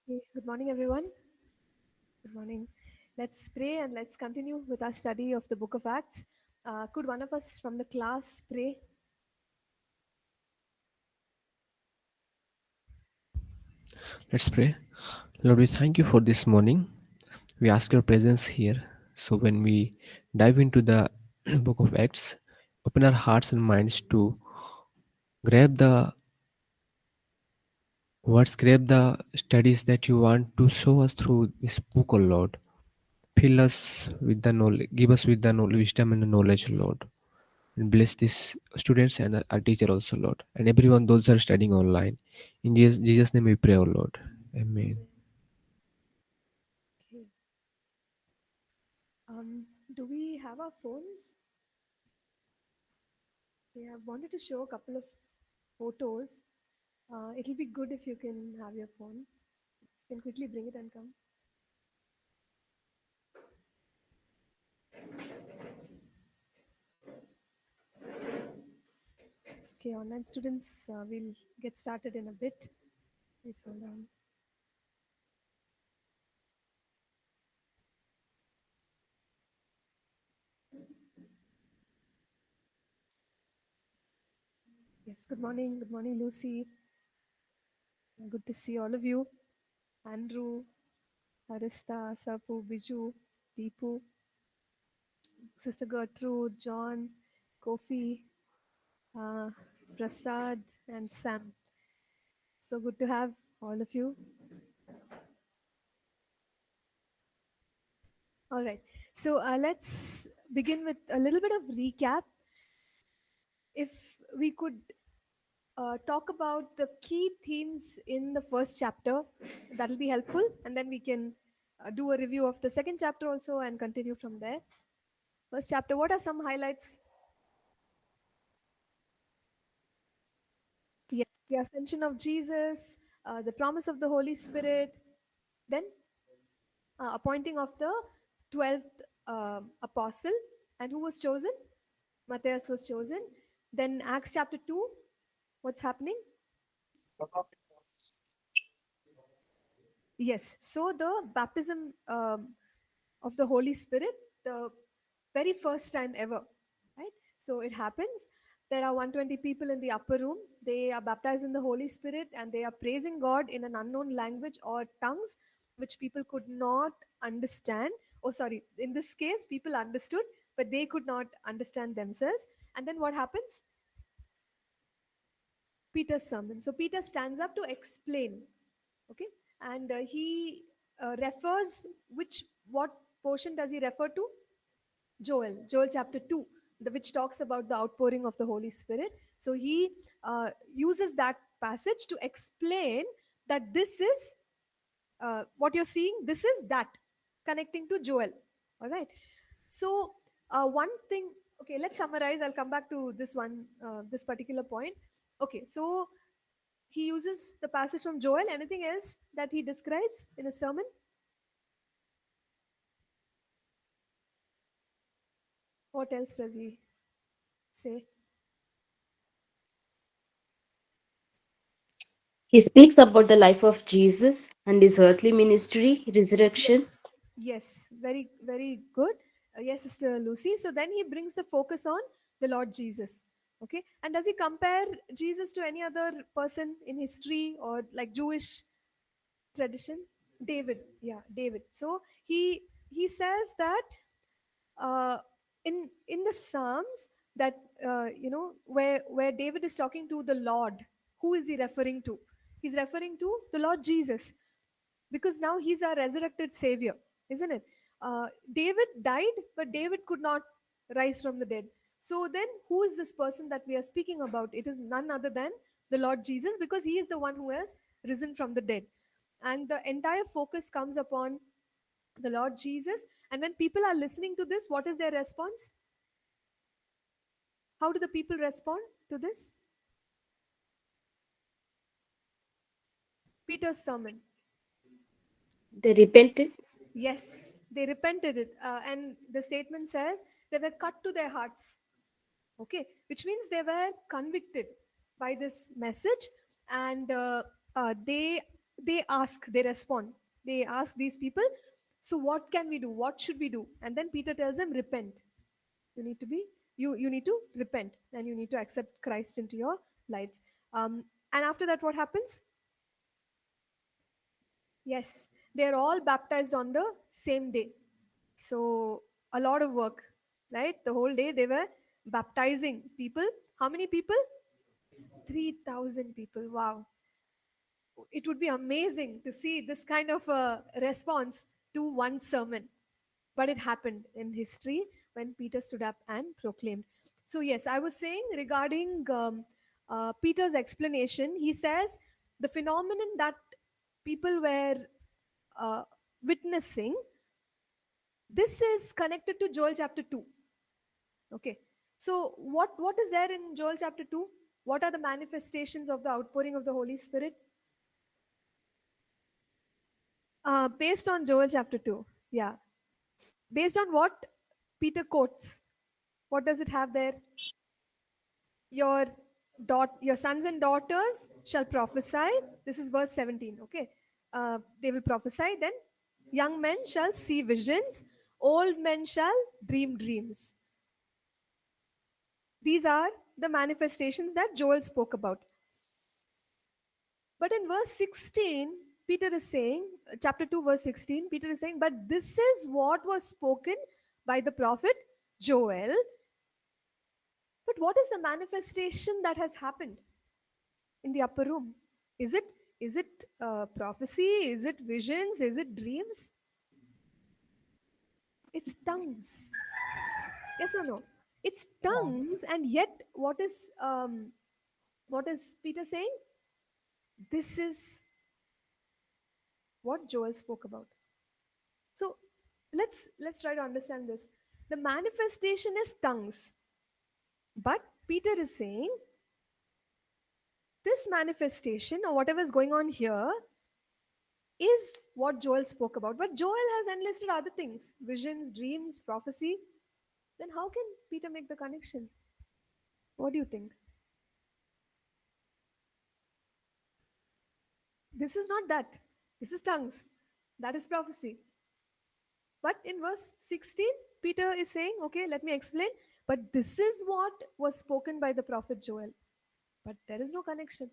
Okay, good morning, everyone. Good morning. Let's pray and let's continue with our study of the book of Acts. Could one of us from the class pray? Let's pray. Lord, we thank you for this morning. We ask your presence here. So when we dive into the book of Acts, open our hearts and minds to grab the words, grab the studies that you want to show us through this book, O Lord. Fill us with the knowledge, give us with the wisdom and the knowledge, Lord. And bless these students and our teacher also, Lord. And everyone, those who are studying online. In Jesus' name we pray, O Lord. Amen. Okay. Do we have our phones? Yeah, I wanted to show a couple of photos. It'll be good if you can have your phone. You can quickly bring it and come. Okay, online students, we'll get started in a bit. Please hold on. Yes, good morning. Good morning, Lucy. Good to see all of you. Andrew, Arista, Sapu, Biju, Deepu, Sister Gertrude, John, Kofi, uh, Prasad, and Sam. So good to have all of you. All right. So let's begin with a little bit of recap. If we could talk about the key themes in the first chapter, that'll be helpful. And then we can do a review of the second chapter also and continue from there. First chapter, what are some highlights? Yes, the ascension of Jesus, the promise of the Holy Spirit, then appointing of the 12th apostle, and who was chosen? Matthias was chosen. Then Acts chapter 2, what's happening? Yes, so the baptism of the Holy Spirit, the very first time ever, right? So it happens. There are 120 people in the upper room. They are baptized in the Holy Spirit and they are praising God in an unknown language or tongues which people could not understand. Oh, sorry, in this case, people understood, but they could not understand themselves. And then what happens? Peter's sermon. So Peter stands up to explain, okay, and he refers which what portion does he refer to? Joel chapter 2, which talks about the outpouring of the Holy Spirit. So he uses that passage to explain that this is what you're seeing, this is that, connecting to Joel. All right. So one thing, okay, let's summarize. I'll come back to this one, this particular point. Okay, so he uses the passage from Joel. Anything else that he describes in a sermon? What else does he say? He speaks about the life of Jesus and his earthly ministry, resurrection. Yes, yes, very, very good. Yes, Sister Lucy. So then he brings the focus on the Lord Jesus. Okay, and does he compare Jesus to any other person in history or like Jewish tradition? David, yeah, David. So he says that uh, in the Psalms that where David is talking to the Lord, who is he referring to? He's referring to the Lord Jesus because now he's our resurrected Savior, isn't it? David died, but David could not rise from the dead. So then, who is this person that we are speaking about? It is none other than the Lord Jesus because he is the one who has risen from the dead. And the entire focus comes upon the Lord Jesus. And when people are listening to this, what is their response? How do the people respond to this? Peter's sermon. They repented. Yes, they repented it. And the statement says they were cut to their hearts. Okay, which means they were convicted by this message and they they respond. They ask these people, so what can we do? What should we do? And then Peter tells them, repent. You need to be, you need to repent, and you need to accept Christ into your life. And after that, what happens? Yes, they're all baptized on the same day. So a lot of work, right? The whole day they were baptizing people. How many people? 3,000 people. Wow. It would be amazing to see this kind of a response to one sermon. But it happened in history when Peter stood up and proclaimed. So, yes, I was saying regarding Peter's explanation, he says the phenomenon that people were uh, witnessing, this is connected to Joel chapter 2. Okay. So, what is there in Joel chapter 2? What are the manifestations of the outpouring of the Holy Spirit? Based on Joel chapter 2. Yeah. Based on what Peter quotes. What does it have there? Your your sons and daughters shall prophesy. This is verse 17. Okay. They will prophesy. Then young men shall see visions. Old men shall dream dreams. These are the manifestations that Joel spoke about. But in verse 16, Peter is saying, chapter 2, verse 16, Peter is saying, but this is what was spoken by the prophet Joel. But what is the manifestation that has happened in the upper room? Is it prophecy? Is it visions? Is it dreams? It's tongues. Yes or no? It's tongues, and yet what is Peter saying? This is what Joel spoke about. So let's try to understand this. The manifestation is tongues, but Peter is saying this manifestation or whatever is going on here is what Joel spoke about. But Joel has enlisted other things, visions, dreams, prophecy. Then how can Peter make the connection? What do you think? This is not that. This is tongues. That is prophecy. But in verse 16, Peter is saying, okay, let me explain. But this is what was spoken by the prophet Joel. But there is no connection.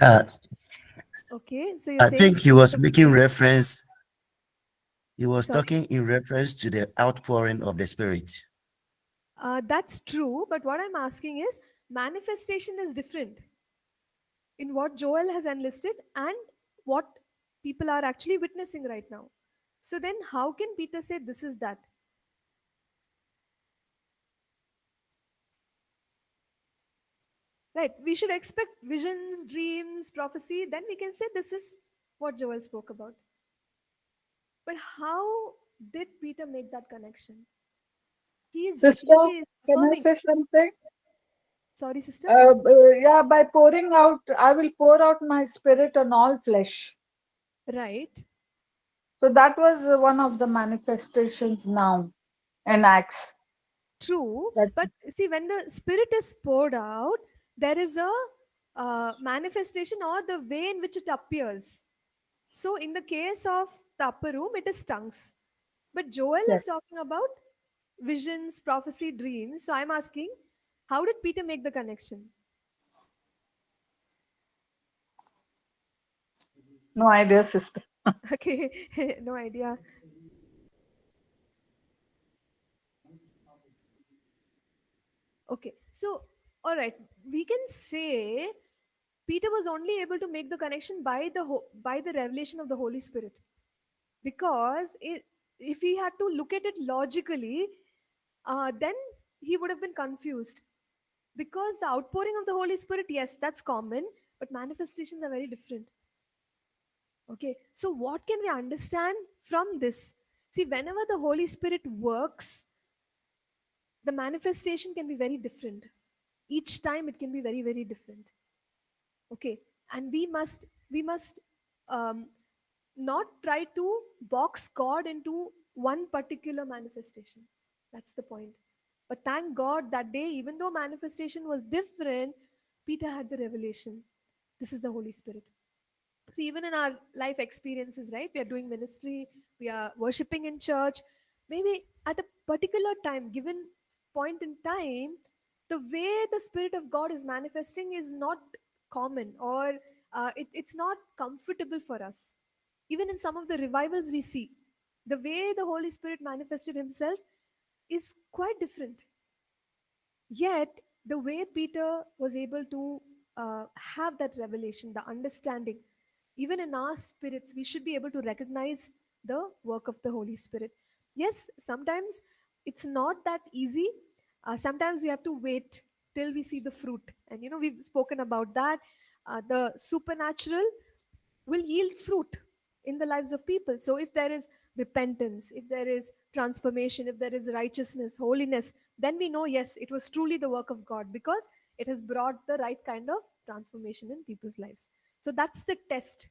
Uh, Okay, so you're I saying think he was making reference. He was sorry. talking in reference to the outpouring of the Spirit. That's true, but what I'm asking is manifestation is different in what Joel has enlisted and what people are actually witnessing right now. So then, how can Peter say this is that? Right, we should expect visions, dreams, prophecy, then we can say this is what Joel spoke about. But how did Peter make that connection? Sister, He is can I affirming. say something? Sorry, sister. Yeah, by pouring out, I will pour out my spirit on all flesh. Right. So that was one of the manifestations now in Acts. True, That, but see, when the Spirit is poured out, there is a manifestation or the way in which it appears. So, in the case of the upper room, it is tongues. But Joel yes. is talking about visions, prophecy, dreams. So, I'm asking, how did Peter make the connection? No idea, sister. Okay, no idea. Okay, so all right, we can say Peter was only able to make the connection by by the revelation of the Holy Spirit, because if he had to look at it logically, then he would have been confused. Because the outpouring of the Holy Spirit, yes, that's common, but manifestations are very different. Okay, so what can we understand from this? See, whenever the Holy Spirit works, the manifestation can be very different. Each time it can be very, very different. Okay, and we must um, not try to box God into one particular manifestation. That's the point. But thank God that day, even though manifestation was different, Peter had the revelation. This is the Holy Spirit. See, even in our life experiences, right? We are doing ministry, we are worshiping in church. Maybe at a particular time, given point in time, the way the Spirit of God is manifesting is not common, or it's not comfortable for us. Even in some of the revivals we see, the way the Holy Spirit manifested Himself is quite different. Yet, the way Peter was able to have that revelation, the understanding, even in our spirits, we should be able to recognize the work of the Holy Spirit. Yes, sometimes it's not that easy. Sometimes we have to wait till we see the fruit. And we've spoken about that. The supernatural will yield fruit in the lives of people. So if there is repentance, if there is transformation, if there is righteousness, holiness, then we know, yes, it was truly the work of God, because it has brought the right kind of transformation in people's lives. So that's the test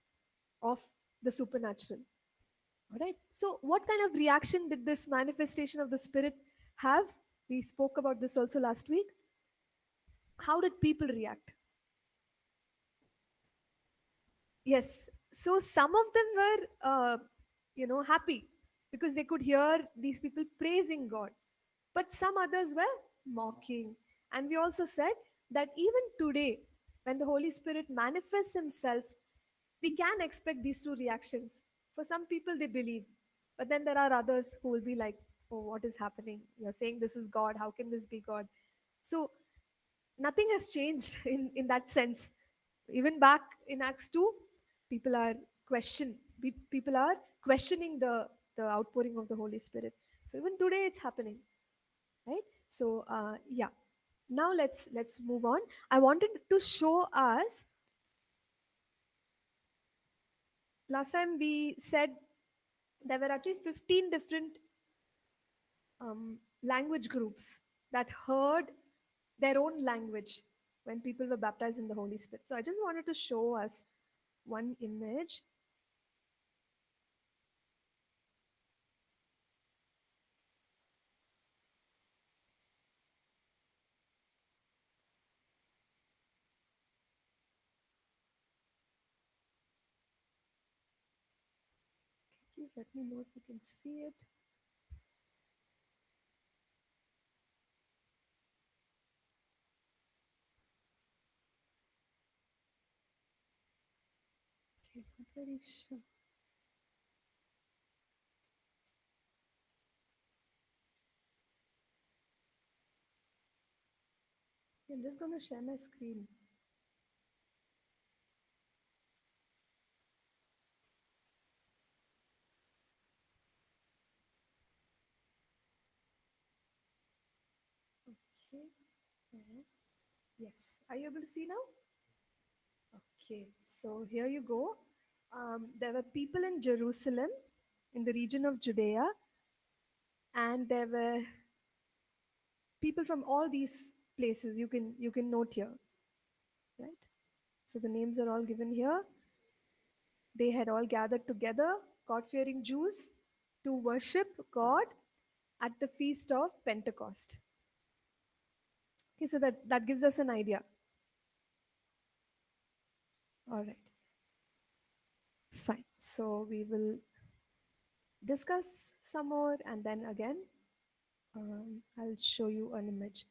of the supernatural. All right. So what kind of reaction did this manifestation of the Spirit have? We spoke about this also last week. How did people react? Yes. So some of them were, happy because they could hear these people praising God. But some others were mocking. And we also said that even today, when the Holy Spirit manifests Himself, we can expect these two reactions. For some people, they believe. But then there are others who will be like, oh, what is happening? You're saying this is God. How can this be God? So nothing has changed in that sense. Even back in Acts 2, people are people are questioning the outpouring of the Holy Spirit. So even today it's happening, right? So yeah. Now let's move on. I wanted to show us, last time we said there were at least 15 different language groups that heard their own language when people were baptized in the Holy Spirit. So I just wanted to show us one image. Please let me know if you can see it. Okay, not very sure. I'm just going to share my screen. Okay. So, yes. Are you able to see now? Okay. So here you go. There were people in Jerusalem, in the region of Judea, and there were people from all these places. You can note here, right? So the names are all given here. They had all gathered together, God-fearing Jews, to worship God at the feast of Pentecost. Okay, so that gives us an idea. All right, fine. So we will discuss some more, and then again, I'll show you an image.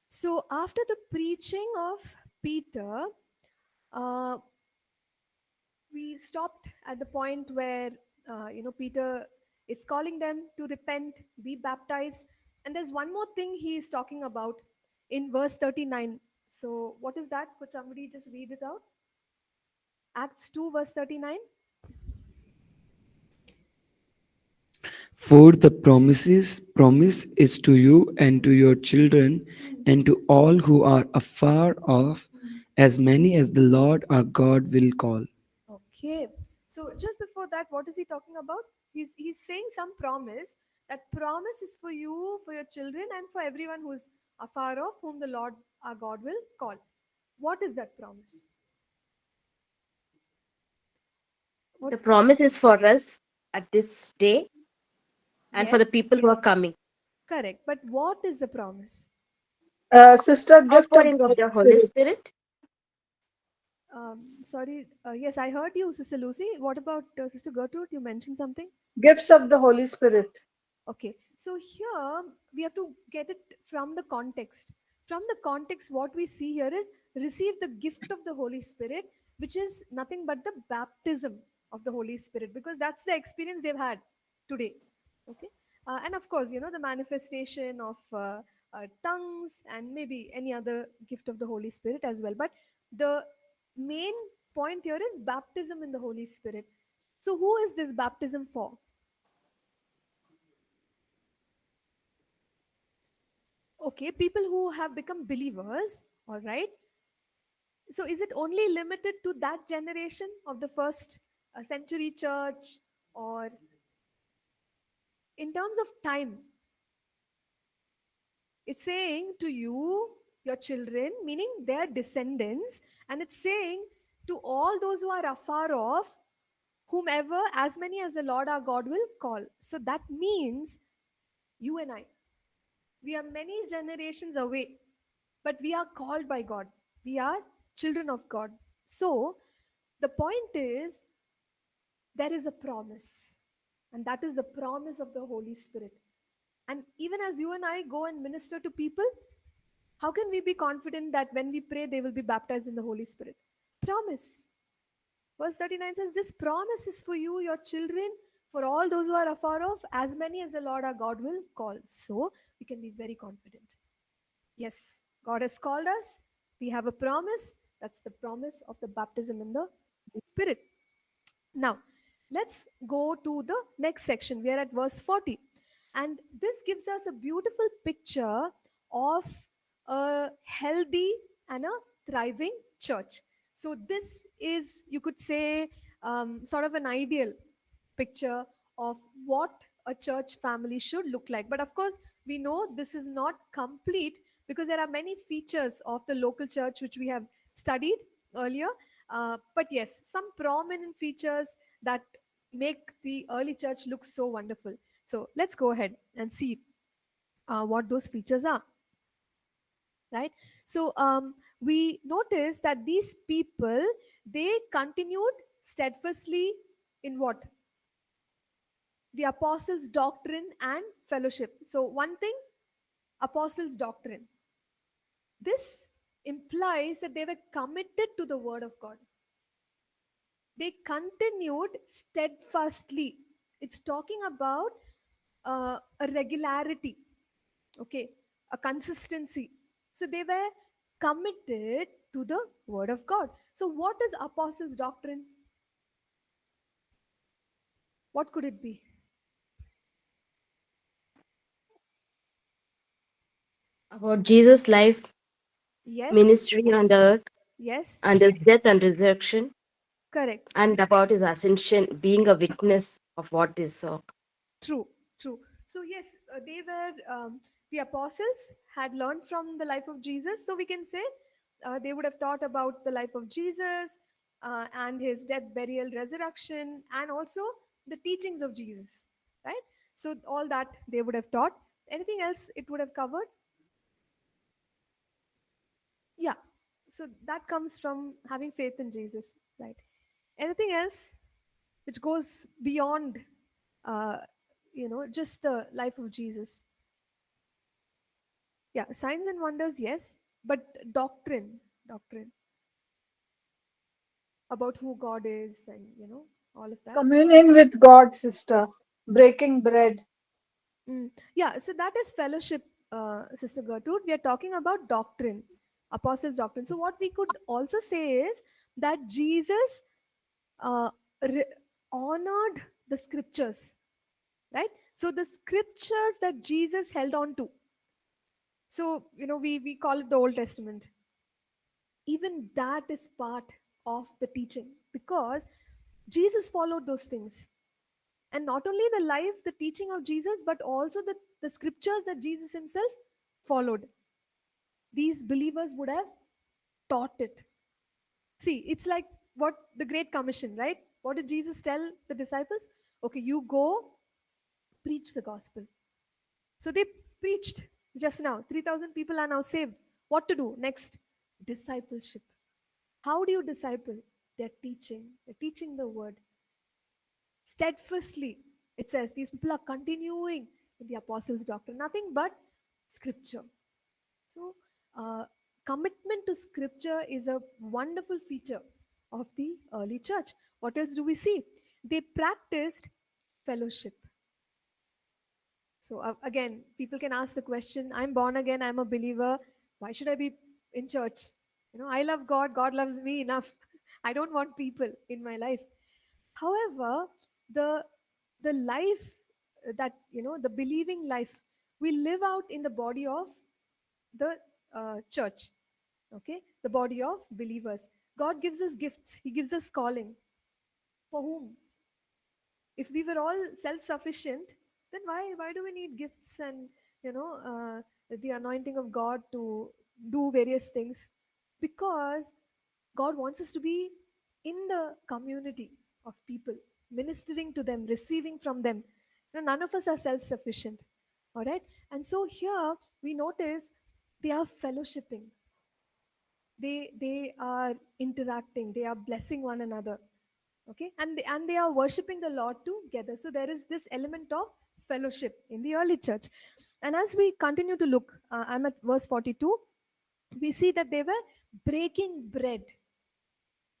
So after the preaching of Peter, uh, we stopped at the point where Peter is calling them to repent, be baptized, and there's one more thing he is talking about in verse 39. So what is that? Could somebody just read it out? Acts 2 verse 39. For the promise is to you and to your children and to all who are afar off, as many as the Lord our God will call. Okay. So just before that, what is he talking about? He's saying some promise. That promise is for you, for your children, and for everyone who's afar off, whom the Lord our God will call. What is that promise? What? The promise is for us at this day and for Yes, the people who are coming. correct. But what is the promise? Sister, gift of Outpouring of the the Holy Spirit. Spirit. Sorry. Yes, I heard you, Sister Lucy. What about Sister Gertrude? You mentioned something. Gifts of the Holy Spirit. Okay, so here we have to get it from the context. From the context, what we see here is receive the gift of the Holy Spirit, which is nothing but the baptism of the Holy Spirit, because that's the experience they've had today. Okay, and of course, the manifestation of tongues and maybe any other gift of the Holy Spirit as well. But the main point here is baptism in the Holy Spirit. So, who is this baptism for? Okay, people who have become believers, all right. So is it only limited to that generation of the first century church, or in terms of time, it's saying to you, your children, meaning their descendants, and it's saying to all those who are afar off, whomever, as many as the Lord our God will call. So that means you and I, we are many generations away, but we are called by God. We are children of God. So the point is, there is a promise, and that is the promise of the Holy Spirit. And even as you and I go and minister to people, how can we be confident that when we pray, they will be baptized in the Holy Spirit? Promise. Verse 39 says, this promise is for you, your children, for all those who are afar off, as many as the Lord our God will call. So we can be very confident. Yes, God has called us. We have a promise. That's the promise of the baptism in the Holy Spirit. Now, let's go to the next section. We are at verse 40. And this gives us a beautiful picture of a healthy and a thriving church. So, this is, you could say, sort of an ideal picture of what a church family should look like. But of course, we know this is not complete, because there are many features of the local church which we have studied earlier. But yes, some prominent features that make the early church look so wonderful. So let's go ahead and see what those features are. Right? So we notice that these people, they continued steadfastly in what? The apostles' doctrine and fellowship. So, one thing, apostles' doctrine. This implies that they were committed to the word of God. They continued steadfastly. It's talking about a regularity, okay, a consistency. So, they were committed to the word of God. So, what is apostles' doctrine? What could it be? About Jesus' life, Yes, ministry on the earth, yes, and his death and resurrection, correct. and about his ascension, being a witness of what they saw. True, true. So yes, they were the apostles had learned from the life of Jesus. So we can say they would have taught about the life of Jesus and his death, burial, resurrection, and also the teachings of Jesus. Right. So all that they would have taught. Anything else it would have covered? Yeah. So that comes from having faith in Jesus. Right. Anything else which goes beyond, uh, just the life of Jesus? Yeah, signs and wonders, yes, but doctrine about who God is, and all of that. Communion with God, sister. Breaking bread. Yeah, so that is fellowship, Sister Gertrude. We are talking about doctrine, apostles' doctrine. So what we could also say is that Jesus uh, re- honored the scriptures, right? So the scriptures that Jesus held on to. So we call it the Old Testament. Even that is part of the teaching, because Jesus followed those things. And not only the life, the teaching of Jesus, but also the scriptures that Jesus himself followed. These believers would have taught it. See, it's like what the Great Commission, right? What did Jesus tell the disciples? Okay, you go preach the gospel. So they preached just now. 3,000 people are now saved. What to do next? Discipleship. How do you disciple? They're teaching the word steadfastly. It says these people are continuing in the apostles' doctrine, nothing but scripture. So, commitment to scripture is a wonderful feature of the early church. What else do we see? They practiced fellowship. So, again, people can ask the question, I'm born again, I'm a believer. Why should I be in church? I love God, God loves me enough. I don't want people in my life. However, the the life that the believing life we live out in the body of the church, okay, the body of believers. God gives us gifts, He gives us calling. For whom? If we were all self-sufficient, then why do we need gifts and the anointing of God to do various things? Because God wants us to be in the community of people, ministering to them, receiving from them. None of us are self-sufficient. All right. And so here we notice they are fellowshipping. They are interacting, they are blessing one another. Okay. And they are worshiping the Lord together. So there is this element of fellowship in the early church. And as we continue to look, I'm at verse 42, we see that they were breaking bread.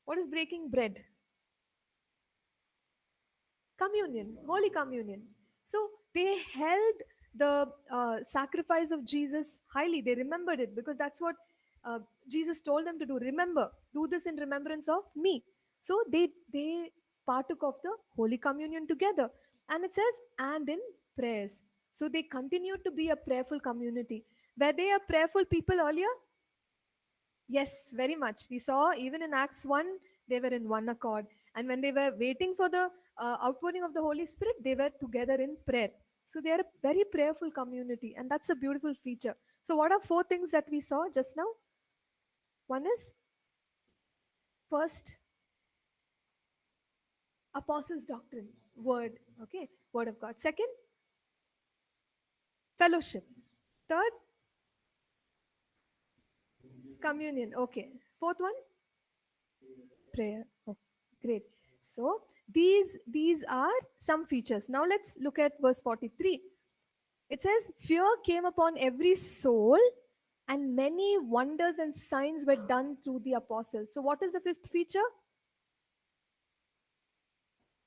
What is breaking bread? Communion, Holy Communion. So they held the sacrifice of Jesus highly. They remembered it because that's what Jesus told them to do. Remember, do this in remembrance of me. So they partook of the Holy Communion together. And it says, and in prayers. So they continued to be a prayerful community. Were they a prayerful people earlier? Yes, very much. We saw even in Acts 1, they were in one accord. And when they were waiting for the outpouring of the Holy Spirit, they were together in prayer. So they are a very prayerful community, and that's a beautiful feature. So, what are 4 things that we saw just now? One is first, apostles' doctrine, word, okay, word of God. Second, fellowship. Third, communion, okay. Fourth one, prayer. Oh, great. So these are some features. Now let's look at verse 43. It says, fear came upon every soul, and many wonders and signs were done through the apostles. So what is the 5th feature?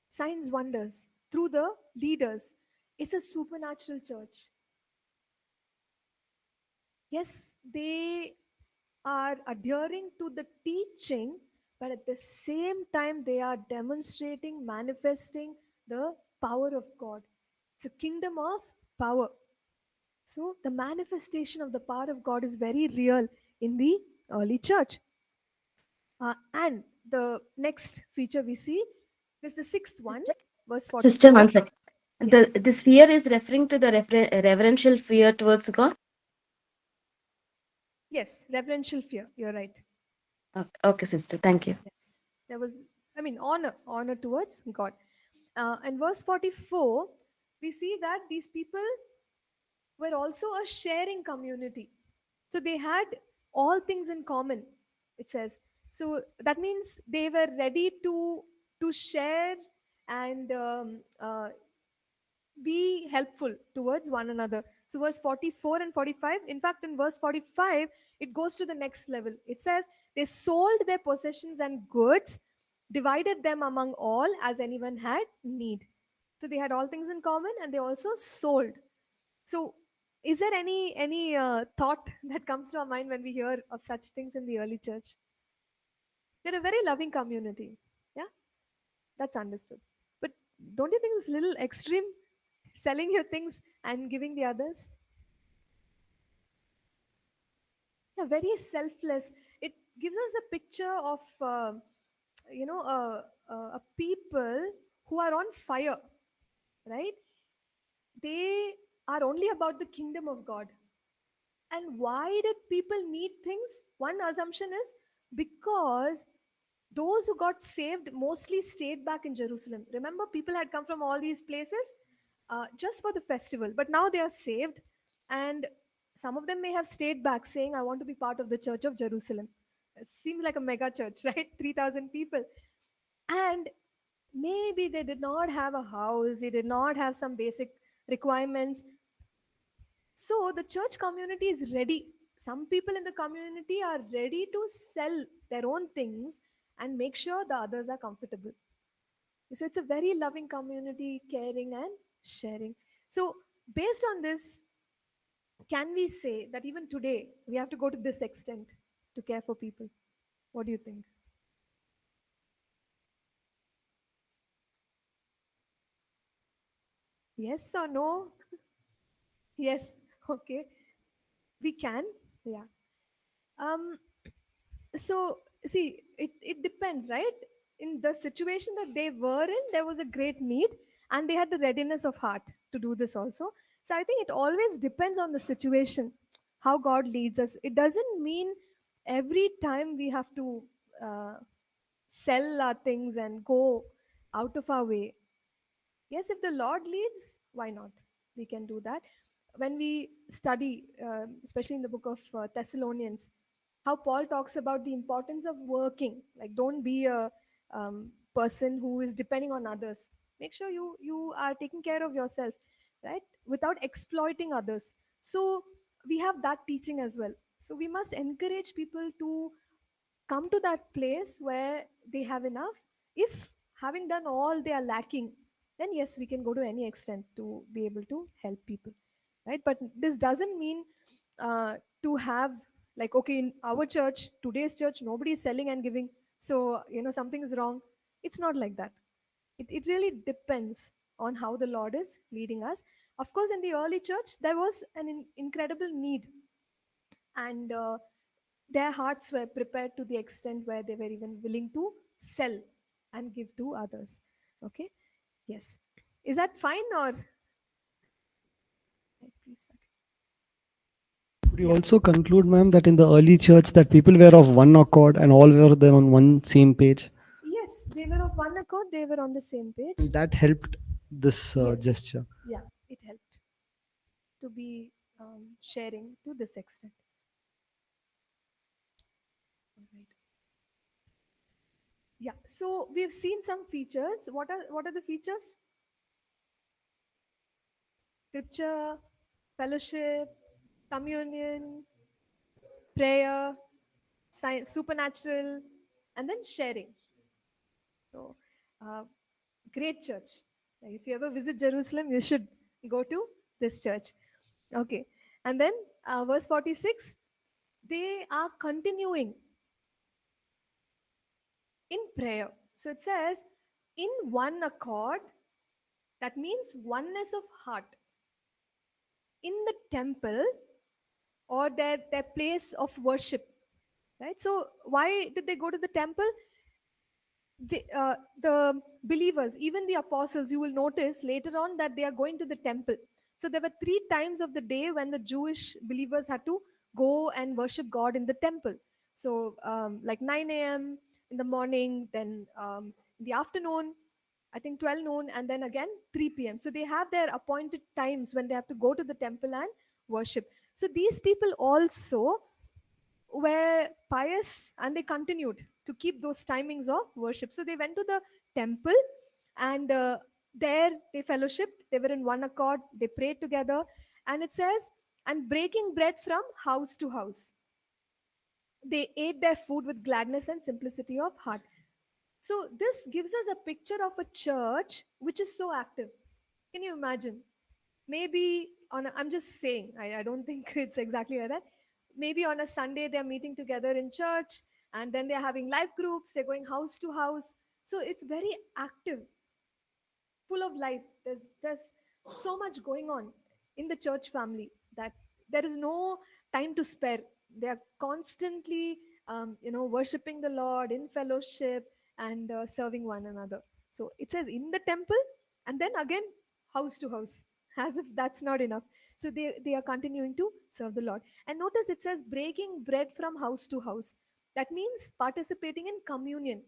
Signs, wonders through the leaders. It's a supernatural church. Yes, they are adhering to the teaching, but at the same time, they are demonstrating, manifesting the power of God. It's a kingdom of power. So, the manifestation of the power of God is very real in the early church. And the next feature we see is the 6th one, verse 44. Sister, one second. Yes. This fear is referring to the reverential fear towards God. Yes, reverential fear. You're right. Okay, sister. Thank you. Yes. There was, honor towards God. And verse 44, we see that these people were also a sharing community. So they had all things in common, it says. So that means they were ready to share and be helpful towards one another. So verse 44 and 45, in fact in verse 45, it goes to the next level. It says they sold their possessions and goods, divided them among all as anyone had need. So they had all things in common and they also sold. So is there any thought that comes to our mind when we hear of such things in the early church? They're a very loving community. Yeah, that's understood. But don't you think it's a little extreme, selling your things and giving the others? Yeah, very selfless. It gives us a picture of a people who are on fire, right? They are only about the kingdom of God. And why did people need things? One assumption is because those who got saved mostly stayed back in Jerusalem. Remember, people had come from all these places just for the festival, but now they are saved, and some of them may have stayed back saying, I want to be part of the church of Jerusalem. It seems like a mega church, right? 3,000 people. And maybe they did not have a house, they did not have some basic requirements. So the church community is ready. Some people in the community are ready to sell their own things and make sure the others are comfortable. So it's a very loving community, caring and sharing. So, based on this, can we say that even today we have to go to this extent to care for people? What do you think? Yes or no? Yes. Okay. We can. Yeah. Um, so see, it depends, right? In the situation that they were in, there was a great need and they had the readiness of heart to do this also. So I think it always depends on the situation, how God leads us. It doesn't mean every time we have to uh, sell our things and go out of our way. Yes, if the Lord leads, why not? We can do that. When we study, especially in the book of Thessalonians, how Paul talks about the importance of working. Like, don't be a person who is depending on others. Make sure you are taking care of yourself, right? Without exploiting others. So we have that teaching as well. So we must encourage people to come to that place where they have enough. If having done all they are lacking, then yes, we can go to any extent to be able to help people, right? But this doesn't mean to have, like, okay, in our church, today's church, nobody is selling and giving, so something is wrong. It's not like that. It really depends on how the Lord is leading us. Of course, in the early church there was an incredible need, and their hearts were prepared to the extent where they were even willing to sell and give to others. Okay. Yes. Is that fine, or please? Could you Yeah. also conclude, ma'am, that in the early church that people were of one accord and all were there on one same page? Yes, they were of one accord, they were on the same page. And that helped this Yes. gesture. Yeah, it helped to be sharing to this extent. All right. Yeah, so we've seen some features. What are the features? Scripture, fellowship, communion, prayer, supernatural, and then sharing. So, uh, great church. Like, if you ever visit Jerusalem, you should go to this church. Okay. And then verse 46, they are continuing in prayer. So it says, in one accord, that means oneness of heart, in the temple or their place of worship. Right? So why did they go to the temple? The believers, even the apostles, you will notice later on that they are going to the temple. So there were 3 times of the day when the Jewish believers had to go and worship God in the temple. So, like 9 a.m. in the morning, then in the afternoon, I think 12 noon, and then again 3 p.m. So they have their appointed times when they have to go to the temple and worship. So these people also were pious and they continued to keep those timings of worship. So they went to the temple, and there they fellowshipped, they were in one accord, they prayed together. And it says, and breaking bread from house to house, they ate their food with gladness and simplicity of heart. So this gives us a picture of a church which is so active. Can you imagine? Maybe I'm just saying, I don't think it's exactly like that. Maybe on a Sunday they're meeting together in church, and then they're having life groups, they're going house to house. So it's very active, full of life. There's so much going on in the church family that there is no time to spare. They are constantly worshiping the Lord in fellowship and serving one another. So it says in the temple, and then again house to house, as if that's not enough. So they are continuing to serve the Lord. And notice it says breaking bread from house to house. That means participating in communion.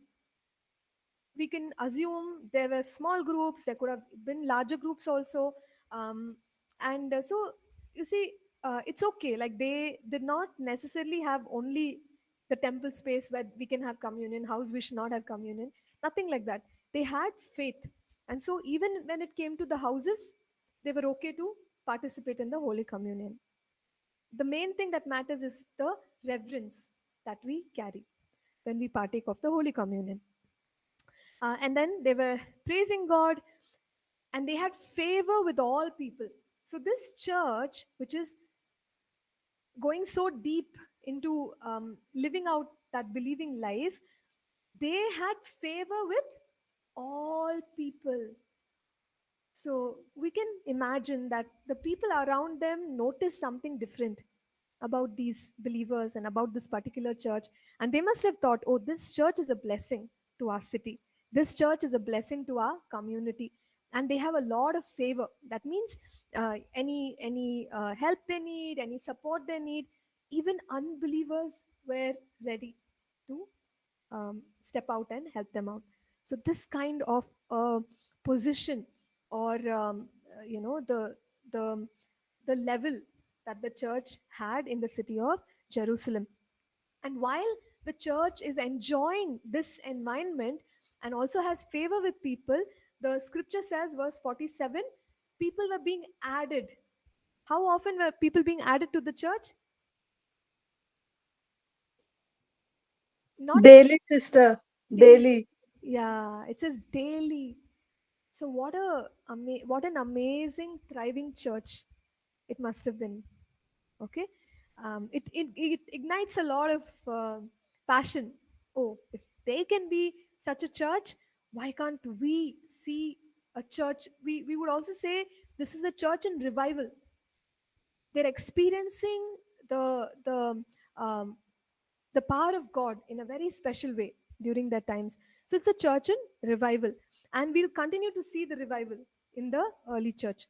We can assume there were small groups, there could have been larger groups also. And so you see, it's okay, like they did not necessarily have only the temple space where we can have communion, house we should not have communion. Nothing like that. They had faith. And so even when it came to the houses, they were okay to participate in the Holy Communion. The main thing that matters is the reverence that we carry when we partake of the Holy Communion. And then they were praising God, and they had favor with all people. So, this church, which is going so deep into living out that believing life, they had favor with all people. So we can imagine that the people around them noticed something different about these believers and about this particular church. And they must have thought, oh, this church is a blessing to our city. This church is a blessing to our community. And they have a lot of favor. That means any help they need, any support they need, even unbelievers were ready to step out and help them out. So this kind of position, or the the level that the church had in the city of Jerusalem. And while the church is enjoying this environment and also has favor with people, the scripture says, verse 47, people were being added. How often were people being added to the church? Not Daily, sister. daily. Daily. Yeah, it says daily. So what an amazing thriving church it must have been. Okay, it ignites a lot of passion. Oh, if they can be such a church, why can't we see a church? We would also say this is a church in revival. They're experiencing um, the power of God in a very special way during that times. So it's a church in revival, and we'll continue to see the revival in the early church.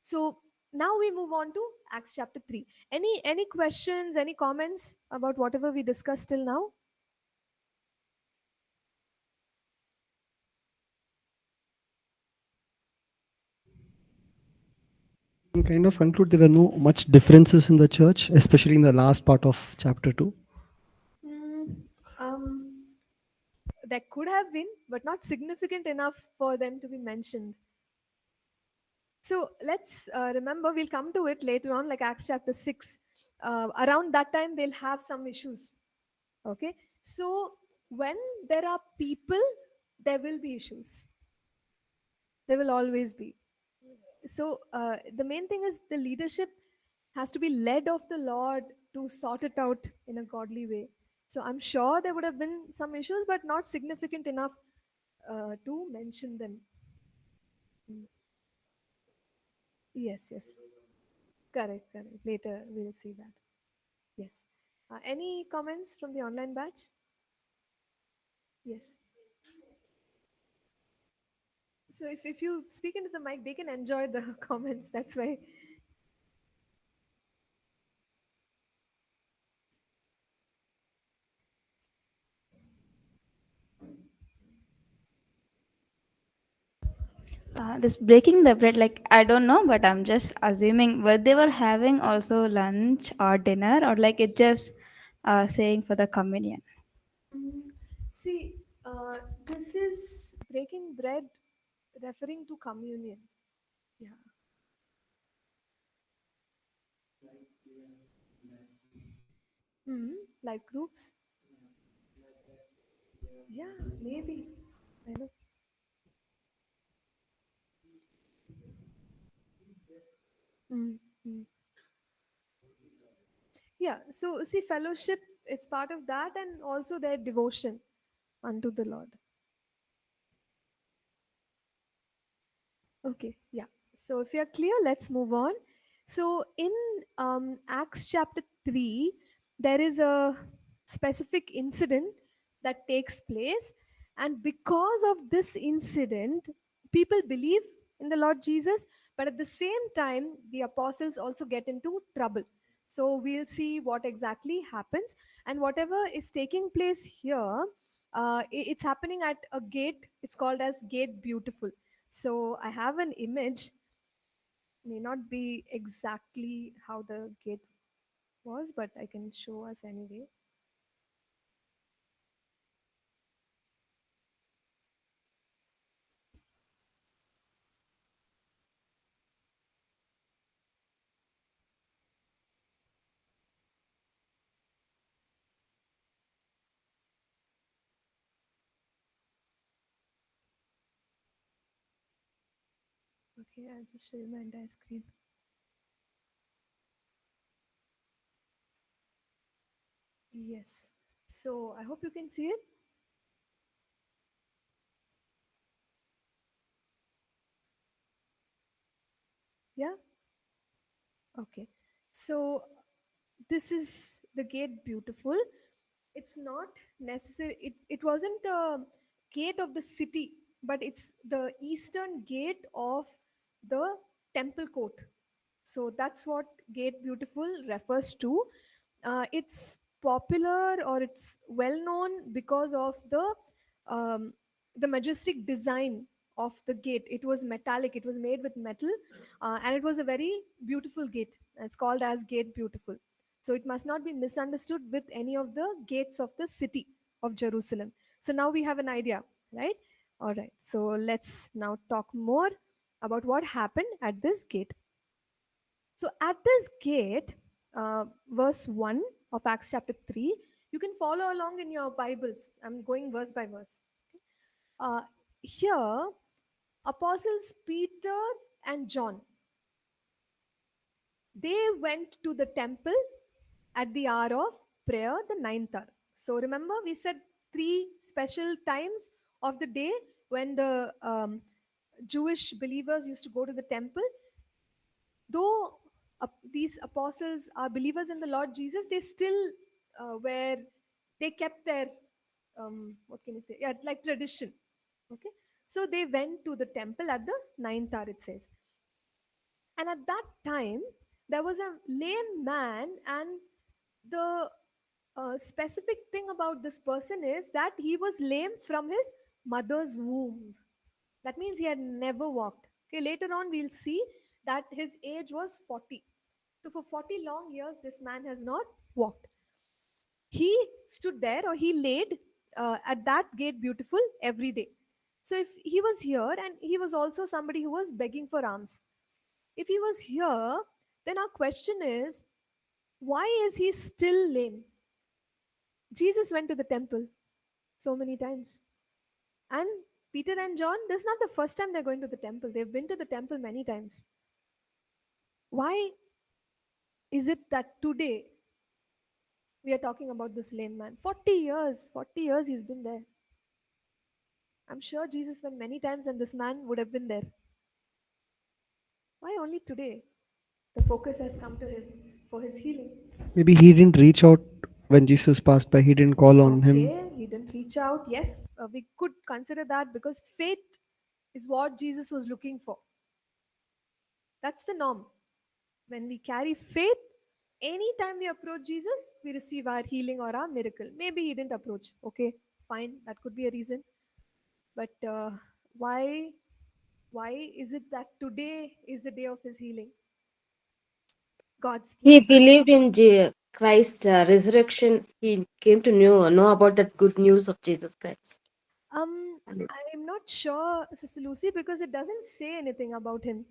So now we move on to Acts chapter 3. Any questions, any comments about whatever we discussed till now? You kind of conclude there were no much differences in the church, especially in the last part of chapter 2. Mm, um, there could have been, but not significant enough for them to be mentioned. So let's remember, we'll come to it later on, like Acts chapter 6. Around that time, they'll have some issues. Okay, so when there are people, there will be issues. There will always be. So the main thing is the leadership has to be led of the Lord to sort it out in a godly way. So I'm sure there would have been some issues, but not significant enough to mention them. Mm. Yes, yes, correct, correct. Later we'll see that. Yes. Any comments from the online batch? Yes. So if you speak into the mic, they can enjoy the comments. That's why. This breaking the bread, like I don't know, but I'm just assuming whether they were having also lunch or dinner, or like it just saying for the communion. Mm, See, this is breaking bread referring to communion. Yeah. Life groups. Yeah, maybe. I know. Mm, mm. Yeah. So see, fellowship, it's part of that, and also their devotion unto the Lord. Okay, yeah. So if you're clear, let's move on. So in Acts chapter 3, there is a specific incident that takes place. And because of this incident, people believe in the Lord Jesus, but at the same time, the apostles also get into trouble. So we'll see what exactly happens. And whatever is taking place here, it's happening at a gate. It's called as Gate Beautiful. So I have an image, may not be exactly how the gate was, but I can show us anyway. Okay, I'll just show you my entire screen. Yes. So I hope you can see it. Yeah. Okay. So this is the gate beautiful. It's not necessary. It wasn't a gate of the city, but it's the eastern gate of the temple court. So that's what Gate Beautiful refers to. It's popular or it's well known because of um, the majestic design of the gate. It was metallic. It was made with metal, and it was a very beautiful gate. It's called as Gate Beautiful. So it must not be misunderstood with any of the gates of the city of Jerusalem. So now we have an idea, right? All right. So let's now talk more about what happened at this gate. So at this gate, verse 1 of Acts chapter 3, you can follow along in your Bibles. I'm going verse by verse. Uh, Here, apostles Peter and John, they went to the temple at the hour of prayer, the ninth hour. So remember, we said three special times of the day when the Jewish believers used to go to the temple. Though these apostles are believers in the Lord Jesus, they still were, they kept their, what can you say? Yeah, like tradition. Okay. So they went to the temple at the ninth hour, it says. And at that time, there was a lame man, and the specific thing about this person is that he was lame from his mother's womb. That means he had never walked. Okay, later on, we'll see that his age was 40. So, for 40 long years, this man has not walked. He stood there or he laid at that gate beautiful every day. So, if he was here and he was also somebody who was begging for alms, if he was here, then our question is, why is he still lame? Jesus went to the temple so many times. And Peter and John, this is not the first time they're going to the temple. They've been to the temple many times. Why is it that today we are talking about this lame man? 40 years he's been there. I'm sure Jesus went many times and this man would have been there. Why only today? The focus has come to him for his healing. Maybe he didn't reach out when Jesus passed by. He didn't call on him. Okay, he didn't reach out. Yes, we could consider that because faith is what Jesus was looking for. That's the norm. When we carry faith, anytime we approach Jesus, we receive our healing or our miracle. Maybe he didn't approach. Okay, fine, that could be a reason. But why is it that today is the day of his healing? God's He plan. believed in Christ's resurrection. He came to know about that good news of Jesus Christ. I'm not sure, Sister Lucy, because it doesn't say anything about him,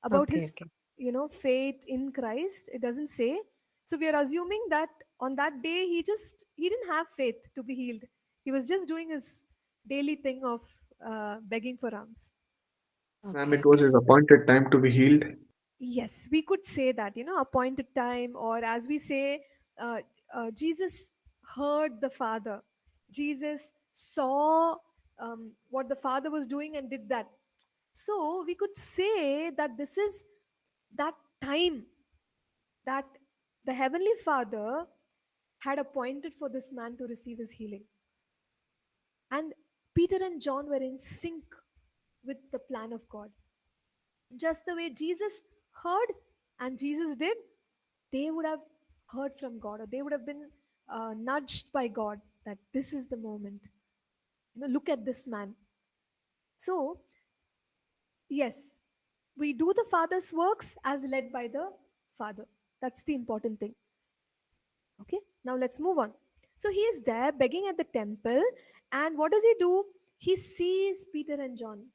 about Okay, his, okay. faith in Christ. It doesn't say. So we are assuming that on that day he didn't have faith to be healed. He was just doing his daily thing of begging for alms. Ma'am, it was his appointed time to be healed. Yes, we could say that, appointed time, or as we say, uh, Jesus heard the Father. Jesus saw what the Father was doing and did that. So we could say that this is that time that the Heavenly Father had appointed for this man to receive his healing. And Peter and John were in sync with the plan of God. Just the way Jesus heard and Jesus did, they would have heard from God, or they would have been nudged by God that this is the moment. Look at this man. So, yes, we do the Father's works as led by the Father. That's the important thing. Okay, now let's move on. So he is there begging at the temple, and what does he do? He sees Peter and John.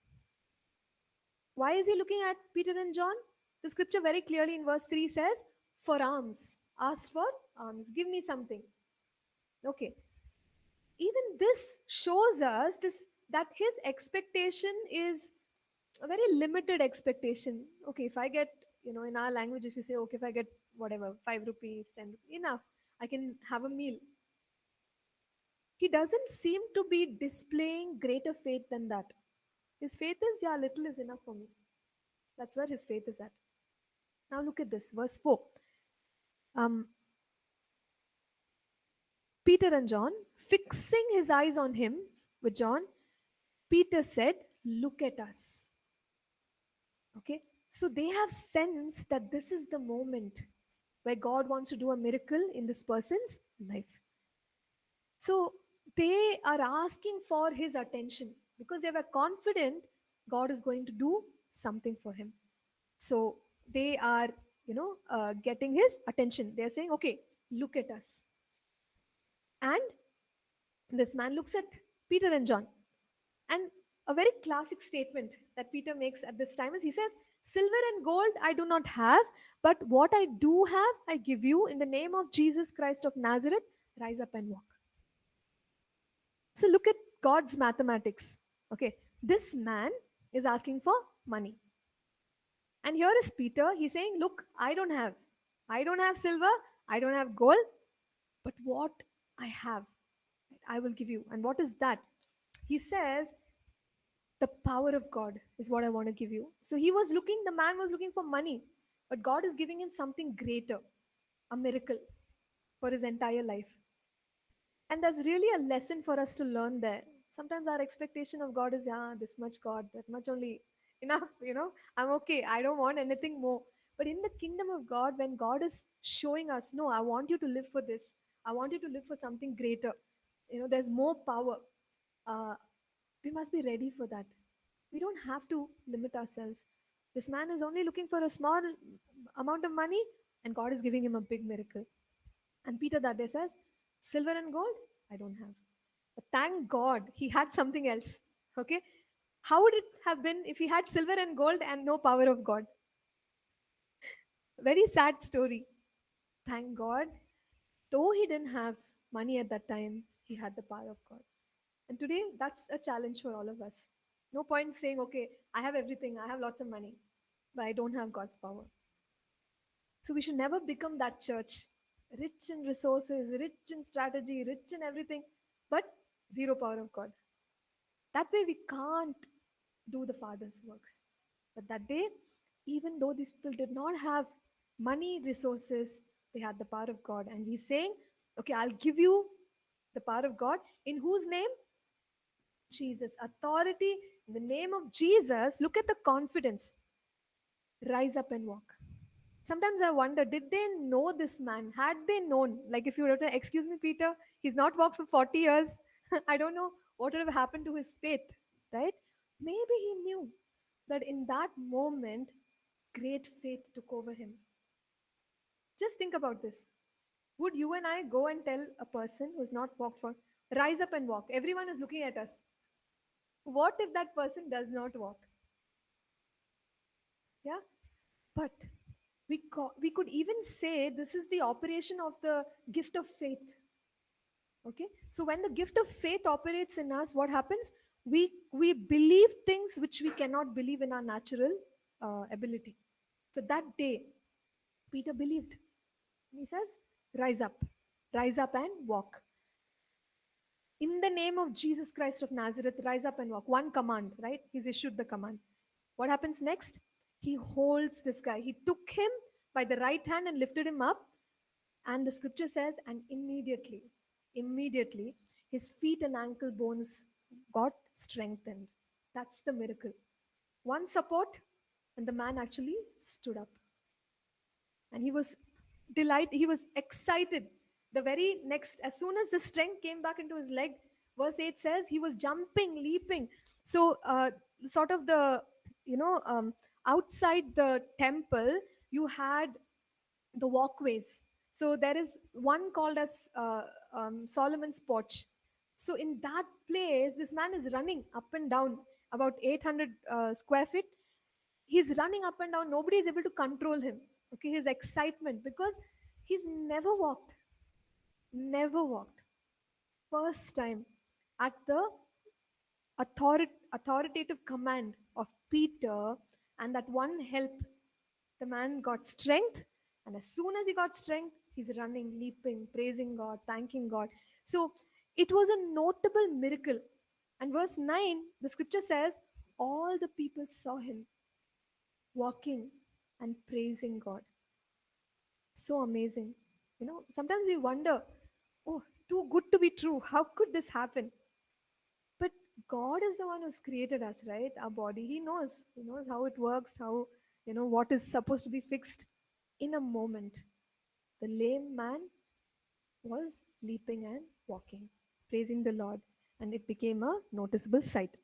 Why is he looking at Peter and John? The scripture very clearly in verse 3 says, for alms. Ask for alms. Give me something. Okay. Even this shows us this that his expectation is a very limited expectation. Okay, if I get, in our language, if you say, okay, if I get whatever, 5 rupees, 10 rupees, enough, I can have a meal. He doesn't seem to be displaying greater faith than that. His faith is, yeah, little is enough for me. That's where his faith is at. Now look at this, verse 4. Um, Peter and John, fixing his eyes on him with John, Peter said, look at us. Okay, so they have sensed that this is the moment where God wants to do a miracle in this person's life. So they are asking for his attention because they were confident God is going to do something for him. So they are, getting his attention. They're saying, okay, look at us. And this man looks at Peter and John. And a very classic statement that Peter makes at this time is he says, silver and gold I do not have, but what I do have, I give you in the name of Jesus Christ of Nazareth, rise up and walk. So look at God's mathematics. Okay, this man is asking for money. And here is Peter, he's saying, look, I don't have silver, I don't have gold, but what I have, I will give you. And what is that? He says, the power of God is what I want to give you. So the man was looking for money, but God is giving him something greater, a miracle for his entire life. And there's really a lesson for us to learn there. Sometimes our expectation of God is, yeah, this much God, that much only, enough, I'm okay, I don't want anything more. But in the kingdom of God, when God is showing us, no, I want you to live for this, I want you to live for something greater, there's more power. We must be ready for that. We don't have to limit ourselves. This man is only looking for a small amount of money, and God is giving him a big miracle. And Peter that day says, silver and gold, I don't have. But thank God he had something else. Okay? How would it have been if he had silver and gold and no power of God? Very sad story. Thank God, though he didn't have money at that time, he had the power of God. And today, that's a challenge for all of us. No point saying, okay, I have everything, I have lots of money, but I don't have God's power. So we should never become that church, rich in resources, rich in strategy, rich in everything, but zero power of God. That way we can't do the Father's works. But that day, even though these people did not have money, resources, they had the power of God. And he's saying, okay, I'll give you the power of God. In whose name? Jesus. Authority in the name of Jesus. Look at the confidence. Rise up and walk. Sometimes I wonder, did they know this man? Had they known, like if you were to, excuse me, Peter, he's not walked for 40 years. I don't know what would have happened to his faith, right? Maybe he knew that in that moment, great faith took over him. Just think about this. Would you and I go and tell a person who's not walked for, rise up and walk? Everyone is looking at us. What if that person does not walk? Yeah, but we could even say this is the operation of the gift of faith. Okay, so when the gift of faith operates in us, what happens? We believe things which we cannot believe in our natural ability. So that day, Peter believed. He says, rise up and walk. In the name of Jesus Christ of Nazareth, rise up and walk. One command, right? He's issued the command. What happens next? He holds this guy. He took him by the right hand and lifted him up. And the scripture says, and immediately, his feet and ankle bones got strengthened. That's the miracle. One support, and the man actually stood up. And he was he was excited. The very next, as soon as the strength came back into his leg, verse 8 says he was jumping, leaping. So, sort of outside the temple, you had the walkways. So there is one called as Solomon's porch. So in that place, this man is running up and down about 800 square feet. He's running up and down. Nobody is able to control him. Okay, his excitement, because he's never walked. First time at authoritative command of Peter and that one help, the man got strength. And as soon as he got strength, he's running, leaping, praising God, thanking God. So it was a notable miracle. And verse 9, the scripture says, all the people saw him walking and praising God. So amazing. Sometimes we wonder, oh, too good to be true. How could this happen? But God is the one who's created us, right? Our body. He knows. He knows how it works, how, what is supposed to be fixed. In a moment, the lame man was leaping and walking, praising the Lord, and it became a noticeable sight.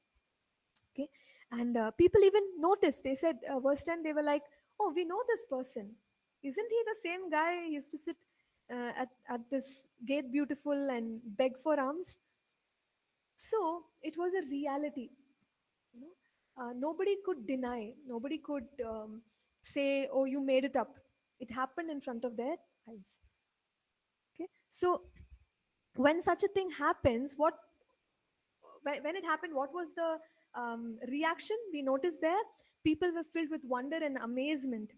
Okay, and people even noticed. They said, verse 10, they were like, "Oh, we know this person. Isn't he the same guy who used to sit at this gate beautiful and beg for alms?" So it was a reality. You Nobody could deny. Nobody could say, "Oh, you made it up." It happened in front of their eyes. Okay, so when such a thing happens, when it happened, what was the reaction? We noticed there, people were filled with wonder and amazement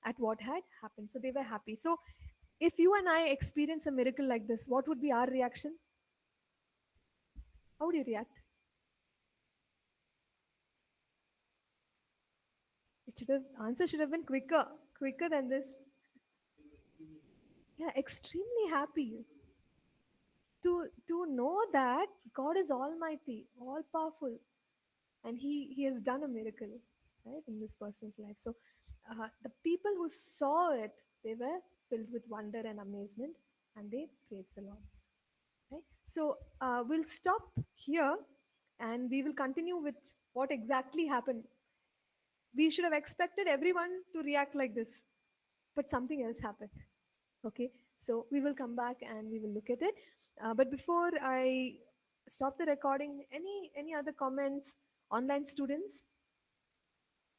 at what had happened. So they were happy. So if you and I experience a miracle like this, what would be our reaction? How would you react? Answer should have been quicker than this. Yeah, extremely happy to know that God is almighty, all powerful, and he has done a miracle, right, in this person's life. So the people who saw it, they were filled with wonder and amazement, and they praised the Lord, right? So we'll stop here, and we will continue with what exactly happened. We should have expected everyone to react like this, but something else happened. Okay, so we will come back and we will look at it. But before I stop the recording, any other comments, online students?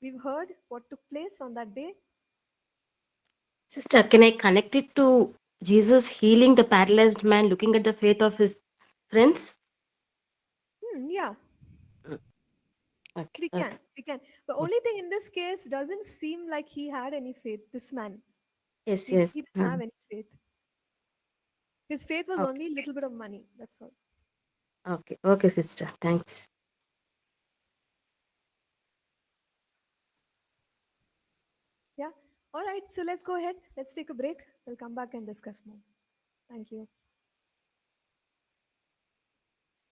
We've heard what took place on that day. Sister, can I connect it to Jesus healing the paralyzed man, looking at the faith of his friends? Yeah, Okay. we can. The only thing in this case, doesn't seem like he had any faith. This man, Yes, he yes. didn't have any faith. His faith was Okay. only a little bit of money. That's all. Okay. Okay, sister. Thanks. Yeah. All right. So let's go ahead. Let's take a break. We'll come back and discuss more. Thank you.